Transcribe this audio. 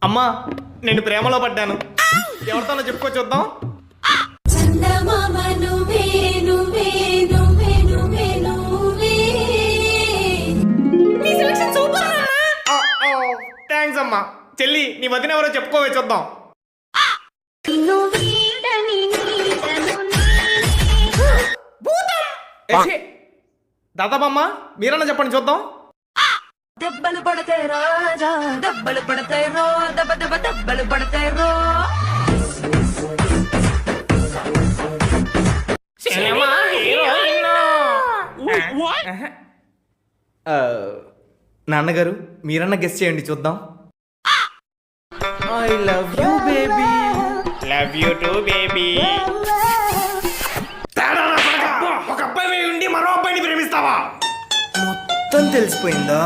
అమ్మా నేను ప్రేమలో పడ్డాను. ఎవరితోనో చెప్పుకో చూద్దాం. థ్యాంక్స్ అమ్మా. చెల్లి నీ వదిన ఎవరో చెప్పుకోవే చూద్దాం. దాదాపమ్మ మీరన్నా చెప్పండి చూద్దాం. దెబ్బలు పడతాయి రాజా, దెబ్బలు పడతాయి రో, దెబ్బ దెబ్బ దెబ్బలు పడతాయి రో. నాన్నగారు మీరన్నా గెస్ చేయండి చూద్దాం. I love you baby. Love you to baby. ఒక అబ్బాయి ఉండి మరో అబ్బాయిని ప్రేమిస్తావా? మొత్తం తెలిసిపోయిందా?